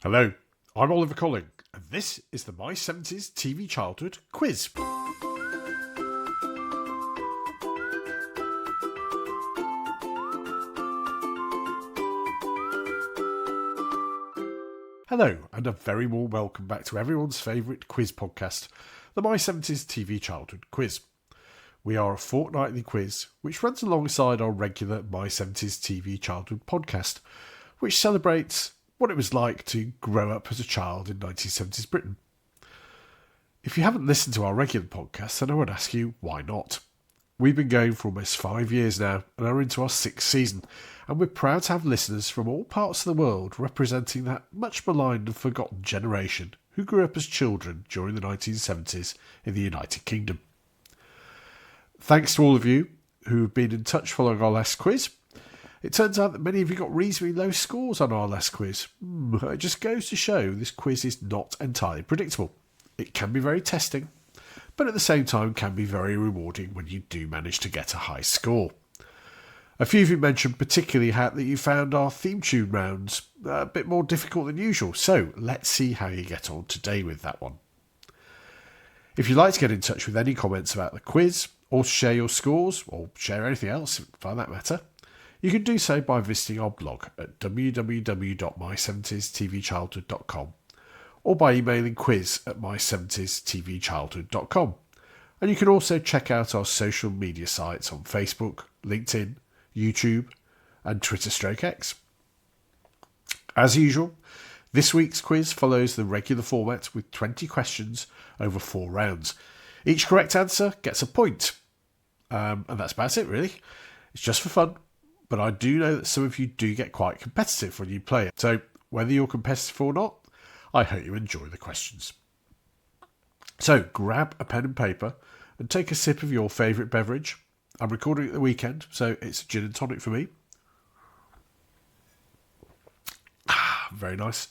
Hello, I'm Oliver Colling, and this is the My 70s TV Childhood Quiz. Hello, and a very warm welcome back to everyone's favourite quiz podcast, the My 70s TV Childhood Quiz. We are a fortnightly quiz which runs alongside our regular My 70s TV Childhood podcast, which celebrates what it was like to grow up as a child in 1970s Britain. If you haven't listened to our regular podcast, then I would ask you, why not? We've been going for almost 5 years now and are into our 6th season, and we're proud to have listeners from all parts of the world representing that much maligned and forgotten generation who grew up as children during the 1970s in the United Kingdom. Thanks to all of you who have been in touch following our last quiz. It turns out that many of you got reasonably low scores on our last quiz. It just goes to show this quiz is not entirely predictable. It can be very testing, but at the same time can be very rewarding when you do manage to get a high score. A few of you mentioned particularly that you found our theme tune rounds a bit more difficult than usual, so let's see how you get on today with that one. If you'd like to get in touch with any comments about the quiz, or share your scores, or share anything else for that matter, you can do so by visiting our blog at www.my70stvchildhood.com or by emailing quiz@my70stvchildhood.com. And you can also check out our social media sites on Facebook, LinkedIn, YouTube and Twitter/X. As usual, this week's quiz follows the regular format with 20 questions over 4 rounds. Each correct answer gets a point. And that's about it really. It's just for fun. But I do know that some of you do get quite competitive when you play it. So whether you're competitive or not, I hope you enjoy the questions. So grab a pen and paper and take a sip of your favourite beverage. I'm recording at the weekend, so it's a gin and tonic for me. Very nice.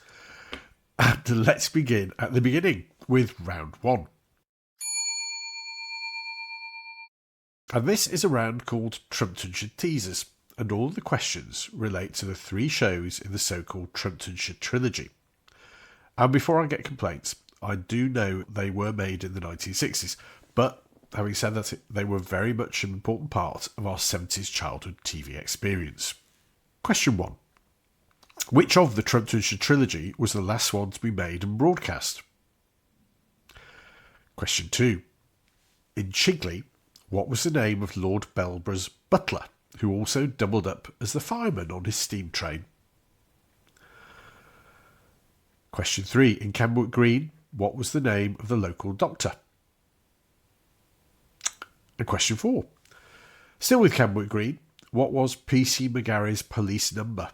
And let's begin at the beginning with round 1. And this is a round called Trumptonshire Teasers. And all of the questions relate to the 3 shows in the so-called Trumptonshire trilogy. And before I get complaints, I do know they were made in the 1960s, but having said that, they were very much an important part of our 70s childhood TV experience. Question 1. Which of the Trumptonshire trilogy was the last one to be made and broadcast? Question 2. In Chigley, what was the name of Lord Belborough's butler, who also doubled up as the fireman on his steam train? Question 3. In Camberwick Green, what was the name of the local doctor? And question 4. Still with Camberwick Green, what was P.C. McGarry's police number?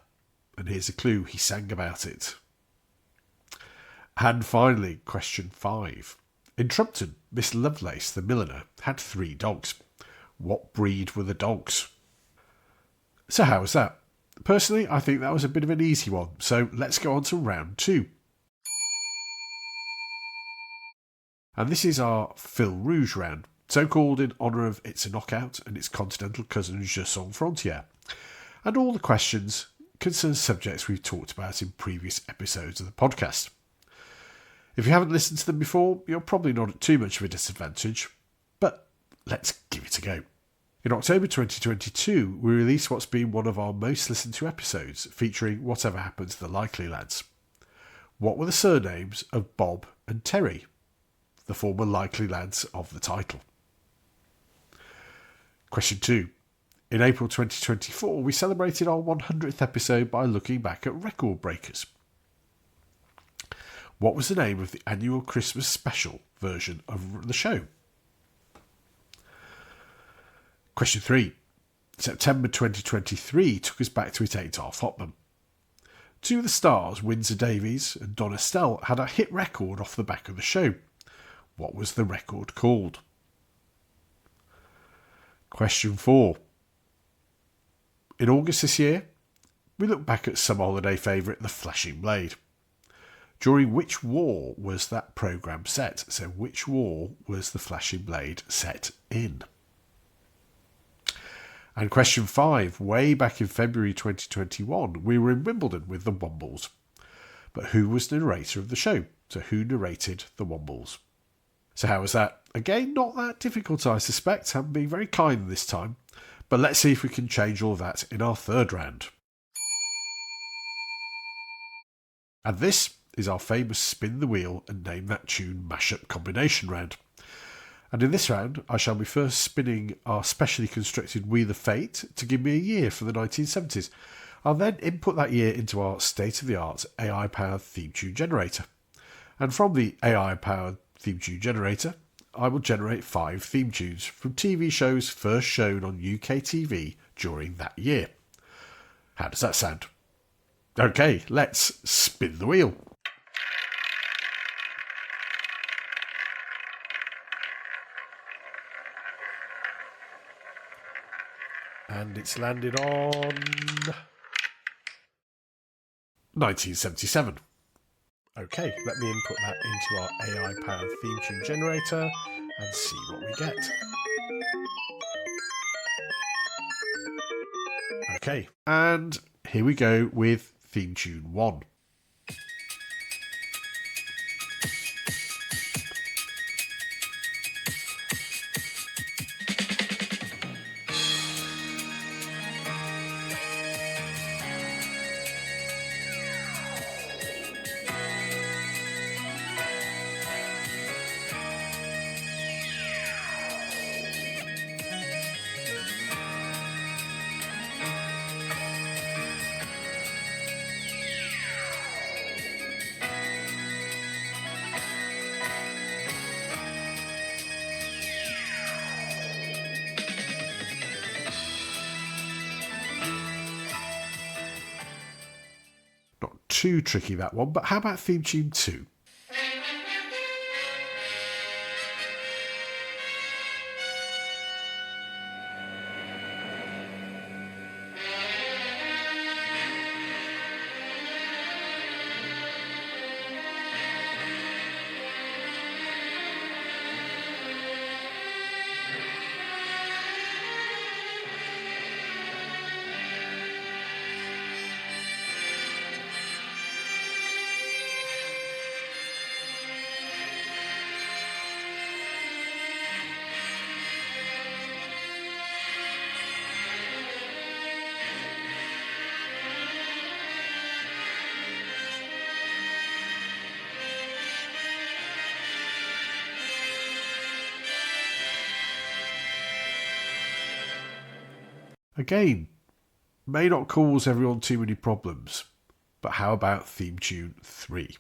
And here's a clue, he sang about it. And finally, question 5. In Trumpton, Miss Lovelace, the milliner, had 3 dogs. What breed were the dogs? So how was that? Personally, I think that was a bit of an easy one, so let's go on to round 2. And this is our Phil Rouge round, so called in honour of It's a Knockout and its continental cousin Je Sans Frontières. And all the questions concern subjects we've talked about in previous episodes of the podcast. If you haven't listened to them before, you're probably not at too much of a disadvantage, but let's give it a go. In October 2022, we released what's been one of our most listened to episodes, featuring Whatever Happened to the Likely Lads. What were the surnames of Bob and Terry, the former Likely Lads of the title? Question 2. In April 2024, we celebrated our 100th episode by looking back at record breakers. What was the name of the annual Christmas special version of the show? Question 3. September 2023 took us back to It Ain't Our Fopman. 2 of the stars, Windsor Davies and Don Estelle, had a hit record off the back of the show. What was the record called? Question 4. In August this year, we look back at summer holiday favourite The Flashing Blade. During which war was that programme set? So which war was The Flashing Blade set in? And question 5, way back in February 2021, we were in Wimbledon with the Wombles. but who was the narrator of the show? So who narrated the Wombles? So how was that? Again, not that difficult, I suspect. I'm being very kind this time. But let's see if we can change all of that in our third round. And this is our famous spin the wheel and name that tune mashup combination round. And in this round, I shall be first spinning our specially constructed Wheel of Fate to give me a year for the 1970s. I'll then input that year into our state-of-the-art AI-powered theme tune generator. And from the AI-powered theme tune generator, I will generate 5 theme tunes from TV shows first shown on UK TV during that year. How does that sound? Okay, let's spin the wheel. And it's landed on 1977. Okay, let me input that into our AI-powered theme tune generator and see what we get. Okay, and here we go with theme tune 1. Not too tricky that one, but how about theme tune 2? Again, may not cause everyone too many problems, but how about theme tune 3?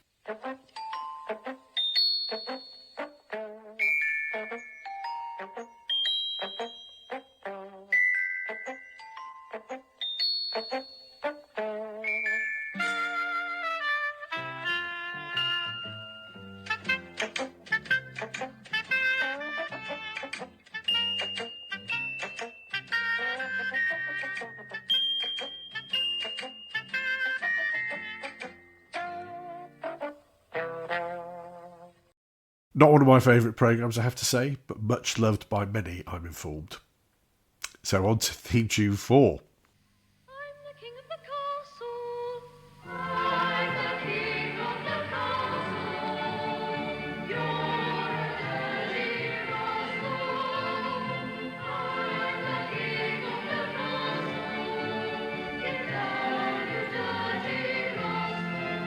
Not one of my favourite programmes, I have to say, but much loved by many, I'm informed. So on to theme tune 4. I'm the king of the castle. I'm the king of the castle. You're a dirty rascal. I'm the king of the castle. Get down, you dirty rascal.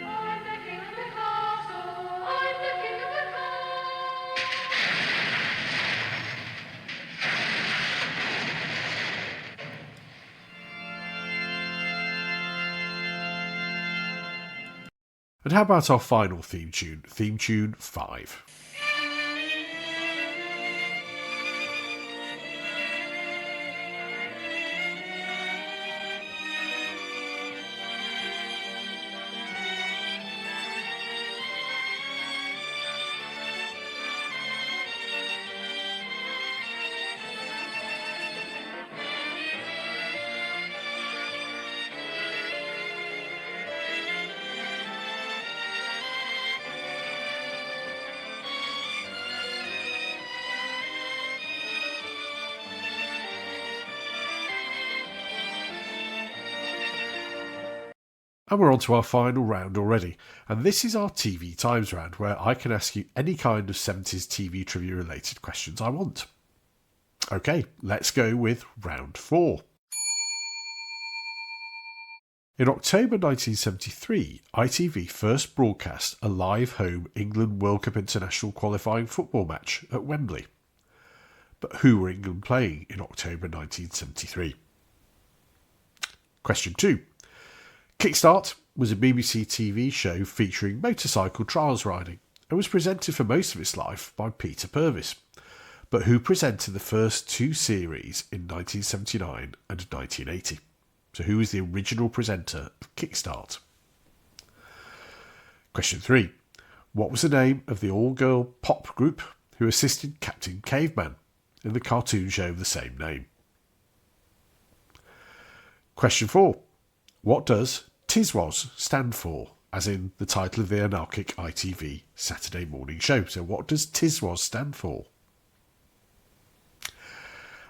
I'm the king of the castle. I'm the king of the castle. And how about our final theme tune 5? And we're on to our final round already, and this is our TV Times round, where I can ask you any kind of 70s TV trivia related questions I want. Okay, let's go with round 4. In October 1973, ITV first broadcast a live home England World Cup International qualifying football match at Wembley. But who were England playing in October 1973? Question 2. Kickstart was a BBC TV show featuring motorcycle trials riding and was presented for most of its life by Peter Purvis. But who presented the first 2 series in 1979 and 1980? So who was the original presenter of Kickstart? Question 3. What was the name of the all-girl pop group who assisted Captain Caveman in the cartoon show of the same name? Question 4. What does TISWAS stand for, as in the title of the anarchic ITV Saturday morning show? So what does TISWAS stand for?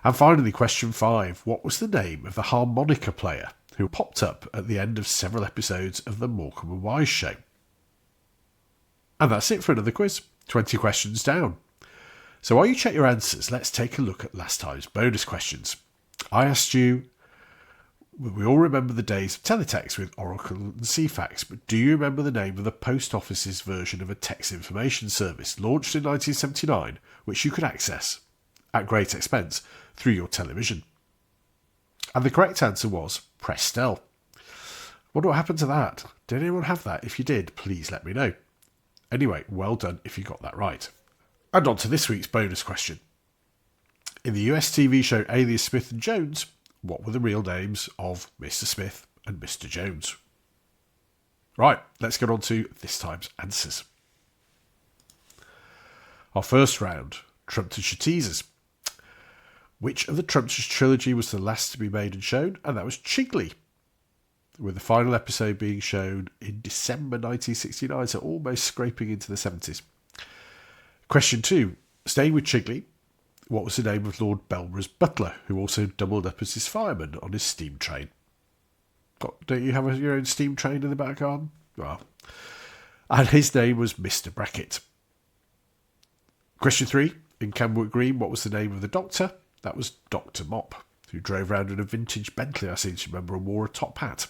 And finally, question 5. What was the name of the harmonica player who popped up at the end of several episodes of the Morecambe and Wise show? And that's it for another quiz. 20 questions down. So while you check your answers, let's take a look at last time's bonus questions. I asked you, we all remember the days of teletext with Oracle and CFAX, but do you remember the name of the Post Office's version of a text information service launched in 1979, which you could access, at great expense, through your television? And the correct answer was Prestel. Wonder what happened to that? Did anyone have that? If you did, please let me know. Anyway, well done if you got that right. And on to this week's bonus question. In the US TV show Alias Smith and Jones, what were the real names of Mr. Smith and Mr. Jones? Right, let's get on to this time's answers. Our first round, Trumptonshire teasers. Which of the Trumptonshire trilogy was the last to be made and shown? And that was Chigley, with the final episode being shown in December 1969, so almost scraping into the 70s. Question 2. Staying with Chigley, what was the name of Lord Belborough's butler, who also doubled up as his fireman on his steam train? Don't you have your own steam train in the back garden? Well, and his name was Mr. Brackett. Question 3. In Camberwick Green, what was the name of the doctor? That was Dr. Mop, who drove around in a vintage Bentley, I seem to remember, and wore a top hat.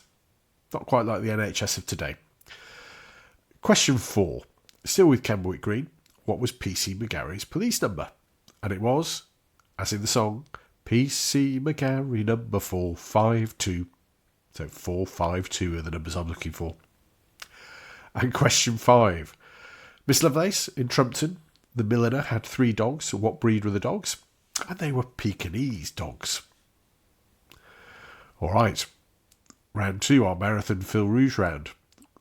Not quite like the NHS of today. Question 4. Still with Camberwick Green, what was PC McGarry's police number? And it was, as in the song, PC McGarry number 452. So 452 are the numbers I'm looking for. And question 5. Miss Lovelace in Trumpton, the milliner had 3 dogs. What breed were the dogs? And they were Pekingese dogs. All right. Round 2, our Marathon Phil Rouge round.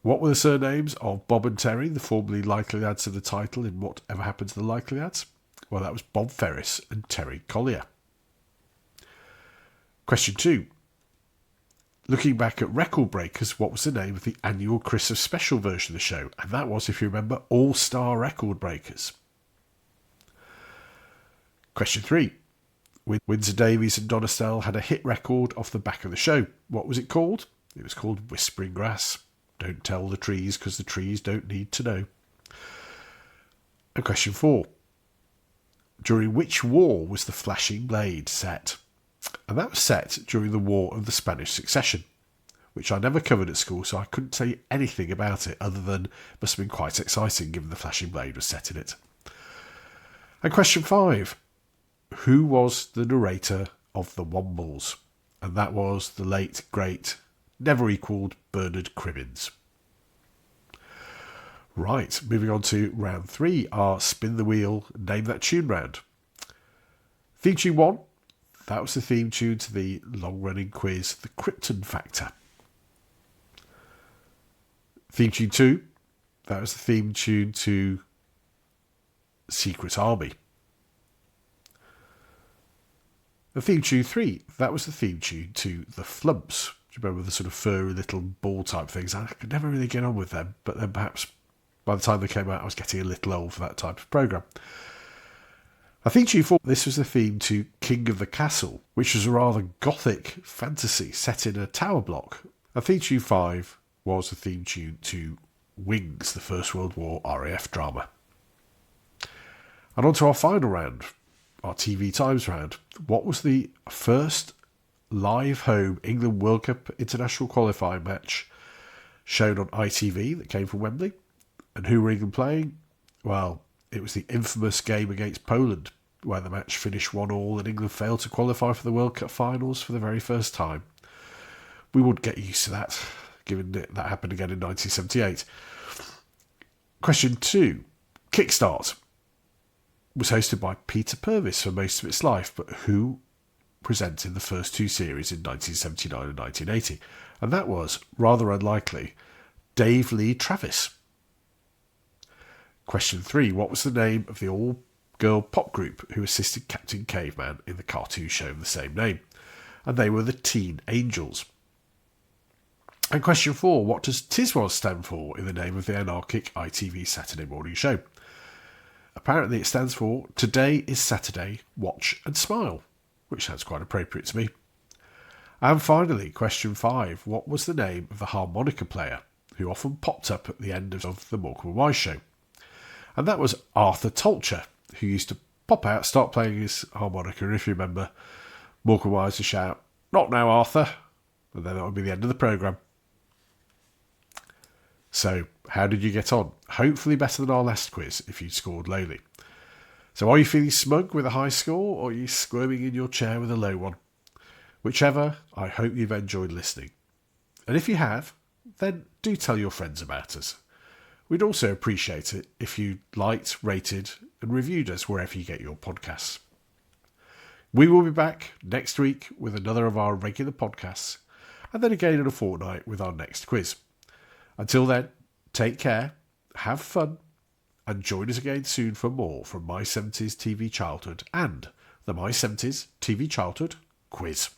What were the surnames of Bob and Terry, the formerly likely lads of the title in Whatever Happened to the Likely Lads? Well, that was Bob Ferris and Terry Collier. Question 2. Looking back at Record Breakers, what was the name of the annual Christmas special version of the show? And that was, if you remember, All Star Record Breakers. Question 3. Windsor Davies and Donna Stell had a hit record off the back of the show. What was it called? It was called Whispering Grass. Don't tell the trees because the trees don't need to know. And question 4. During which war was the Flashing Blade set? And that was set during the War of the Spanish Succession, which I never covered at school, so I couldn't tell you anything about it other than it must have been quite exciting given the Flashing Blade was set in it. And question 5. Who was the narrator of The Wombles? And that was the late, great, never equalled Bernard Cribbins. Right, moving on to round 3, our Spin the Wheel, Name That Tune round. Theme tune 1, that was the theme tune to the long-running quiz, The Krypton Factor. Theme tune 2, that was the theme tune to Secret Army. The theme tune 3, that was the theme tune to The Flumps. Do you remember the sort of furry little ball type things? I could never really get on with them, but then perhaps by the time they came out I was getting a little old for that type of programme. I think tune 4, this was the theme to King of the Castle, which was a rather gothic fantasy set in a tower block. And theme tune 5 was the theme tune to Wings, the First World War RAF drama. And on to our final round, our TV Times round. What was the first live home England World Cup international qualifying match shown on ITV that came from Wembley? And who were England playing? Well, it was the infamous game against Poland, where the match finished 1-1 and England failed to qualify for the World Cup finals for the very first time. We would get used to that, given that happened again in 1978. Question 2. Kickstart was hosted by Peter Purvis for most of its life, but who presented the first 2 series in 1979 and 1980? And that was, rather unlikely, Dave Lee Travis. Question 3. What was the name of the all-girl pop group who assisted Captain Caveman in the cartoon show of the same name? And they were the Teen Angels. And question 4. What does TISWAS stand for in the name of the anarchic ITV Saturday morning show? Apparently it stands for Today is Saturday, Watch and Smile, which sounds quite appropriate to me. And finally, question 5. What was the name of the harmonica player who often popped up at the end of the Morecambe and Wise show? And that was Arthur Tolcher, who used to pop out, start playing his harmonica, and if you remember, Morecambe and Wise would shout, "Not now, Arthur," and then that would be the end of the programme. So, how did you get on? Hopefully better than our last quiz if you scored lowly. So are you feeling smug with a high score, or are you squirming in your chair with a low one? Whichever, I hope you've enjoyed listening. And if you have, then do tell your friends about us. We'd also appreciate it if you liked, rated and reviewed us wherever you get your podcasts. We will be back next week with another of our regular podcasts, and then again in a fortnight with our next quiz. Until then, take care, have fun, and join us again soon for more from My 70s TV Childhood and the My 70s TV Childhood Quiz.